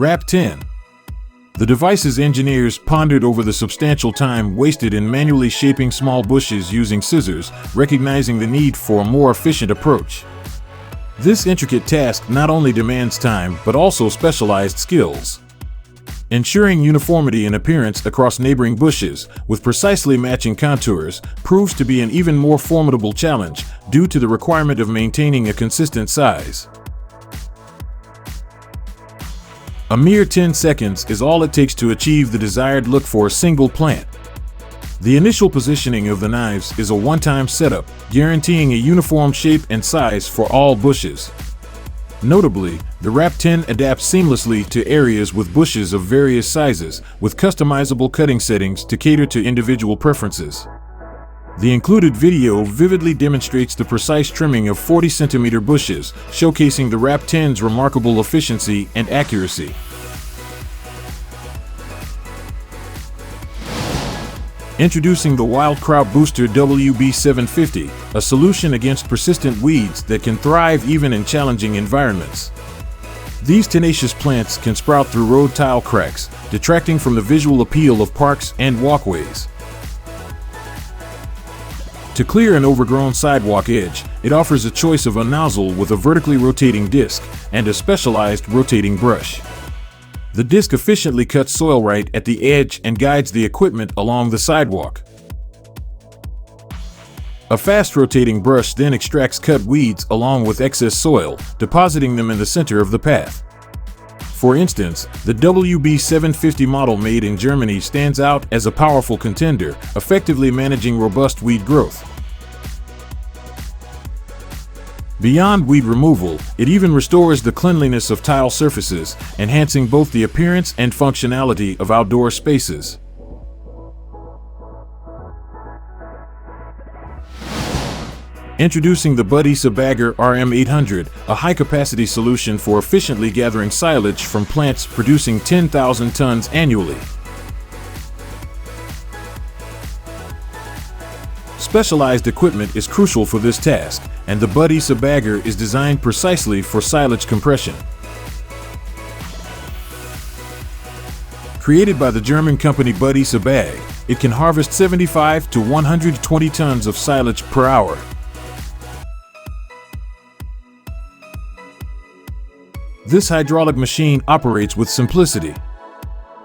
Wrap 10. The device's engineers pondered over the substantial time wasted in manually shaping small bushes using scissors, recognizing the need for a more efficient approach. This intricate task not only demands time, but also specialized skills. Ensuring uniformity in appearance across neighboring bushes, with precisely matching contours, proves to be an even more formidable challenge due to the requirement of maintaining a consistent size. A mere 10 seconds is all it takes to achieve the desired look for a single plant. The initial positioning of the knives is a one-time setup, guaranteeing a uniform shape and size for all bushes. Notably, the Wrap 10 adapts seamlessly to areas with bushes of various sizes, with customizable cutting settings to cater to individual preferences. The included video vividly demonstrates the precise trimming of 40-centimeter bushes, showcasing the Wrap 10's remarkable efficiency and accuracy. Introducing the Wild KRAUT Booster WB750, a solution against persistent weeds that can thrive even in challenging environments. These tenacious plants can sprout through road tile cracks, detracting from the visual appeal of parks and walkways. To clear an overgrown sidewalk edge, it offers a choice of a nozzle with a vertically rotating disc and a specialized rotating brush. The disc efficiently cuts soil right at the edge and guides the equipment along the sidewalk. A fast-rotating brush then extracts cut weeds along with excess soil, depositing them in the center of the path. For instance, the WB750 model made in Germany stands out as a powerful contender, effectively managing robust weed growth. Beyond weed removal, it even restores the cleanliness of tile surfaces, enhancing both the appearance and functionality of outdoor spaces. Introducing the BUDISABAGGER RM800, a high-capacity solution for efficiently gathering silage from plants producing 10,000 tons annually. Specialized equipment is crucial for this task, and the BUDISABAGGER is designed precisely for silage compression. Created by the German company BUDISABAGGER, it can harvest 75 to 120 tons of silage per hour. This hydraulic machine operates with simplicity.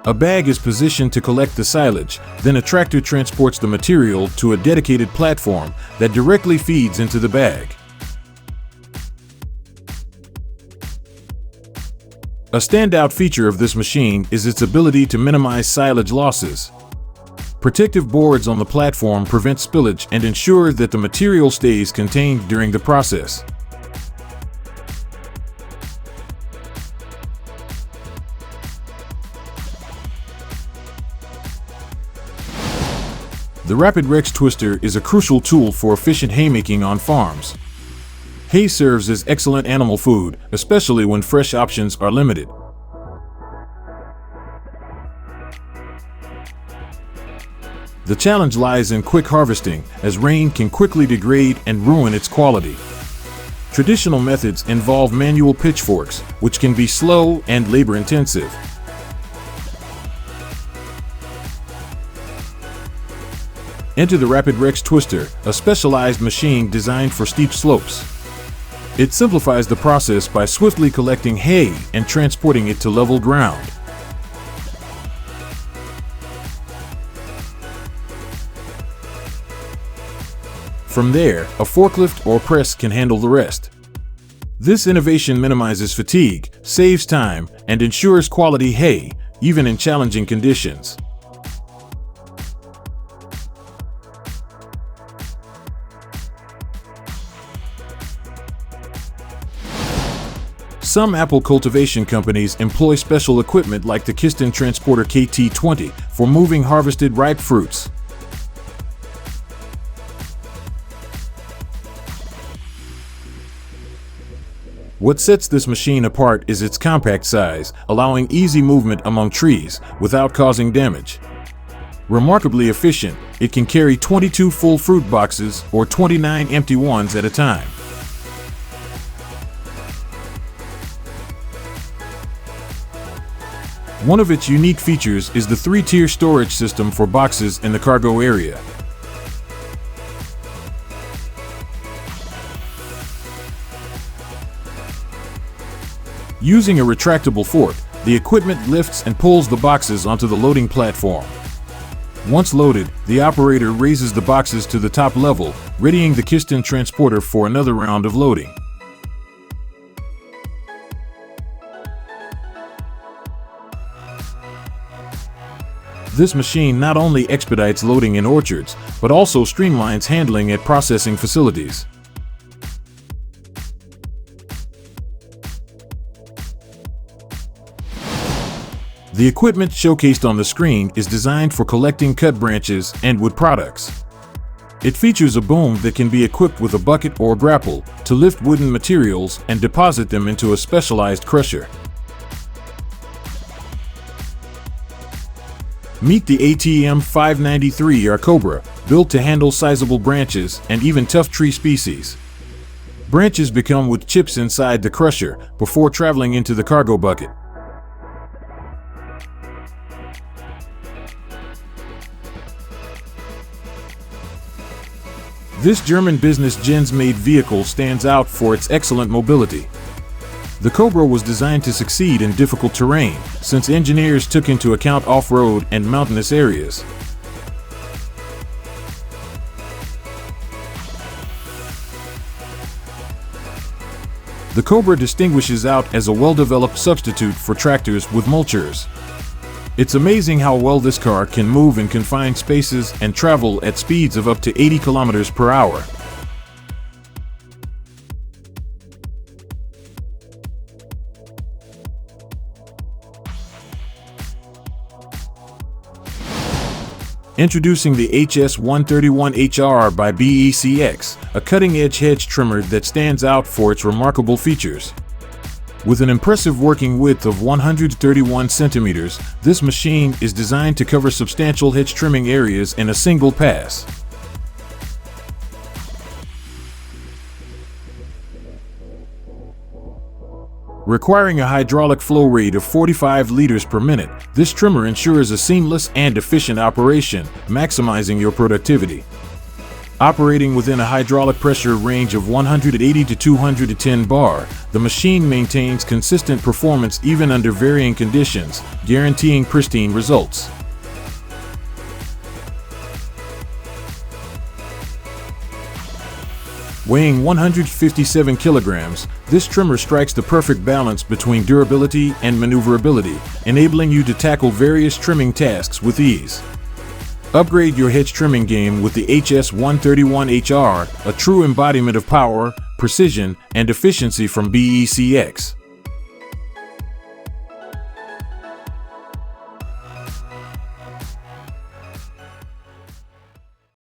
A bag is positioned to collect the silage, then a tractor transports the material to a dedicated platform that directly feeds into the bag. A standout feature of this machine is its ability to minimize silage losses. Protective boards on the platform prevent spillage and ensure that the material stays contained during the process. The Rapid Rex Twister is a crucial tool for efficient haymaking on farms. Hay serves as excellent animal food, especially when fresh options are limited. The challenge lies in quick harvesting, as rain can quickly degrade and ruin its quality. Traditional methods involve manual pitchforks, which can be slow and labor-intensive. Enter the Rapid Rex Twister, a specialized machine designed for steep slopes. It simplifies the process by swiftly collecting hay and transporting it to level ground. From there, a forklift or press can handle the rest. This innovation minimizes fatigue, saves time, and ensures quality hay, even in challenging conditions. Some apple cultivation companies employ special equipment like the Kiston Transporter KT20 for moving harvested ripe fruits. What sets this machine apart is its compact size, allowing easy movement among trees without causing damage. Remarkably efficient, it can carry 22 full fruit boxes or 29 empty ones at a time. One of its unique features is the 3-tier storage system for boxes in the cargo area. Using a retractable fork, the equipment lifts and pulls the boxes onto the loading platform. Once loaded, the operator raises the boxes to the top level, readying the Kiston Transporter for another round of loading. This machine not only expedites loading in orchards, but also streamlines handling at processing facilities. The equipment showcased on the screen is designed for collecting cut branches and wood products. It features a boom that can be equipped with a bucket or grapple to lift wooden materials and deposit them into a specialized crusher. Meet the informational Cobra, built to handle sizable branches and even tough tree species. Branches become wood chips inside the crusher before traveling into the cargo bucket. This German business gens-made vehicle stands out for its excellent mobility. The Cobra was designed to succeed in difficult terrain, since engineers took into account off-road and mountainous areas. The Cobra distinguishes out as a well-developed substitute for tractors with mulchers. It's amazing how well this car can move in confined spaces and travel at speeds of up to 80 kilometers per hour. Introducing the HS131HR by BUDISABAGGER, a cutting-edge hedge trimmer that stands out for its remarkable features. With an impressive working width of 131 centimeters, this machine is designed to cover substantial hedge trimming areas in a single pass. Requiring a hydraulic flow rate of 45 liters per minute, this trimmer ensures a seamless and efficient operation, maximizing your productivity. Operating within a hydraulic pressure range of 180 to 210 bar, the machine maintains consistent performance even under varying conditions, guaranteeing pristine results. Weighing 157 kilograms, this trimmer strikes the perfect balance between durability and maneuverability, enabling you to tackle various trimming tasks with ease. Upgrade your hedge trimming game with the HS131HR, a true embodiment of power, precision, and efficiency from BUDISABAGGER.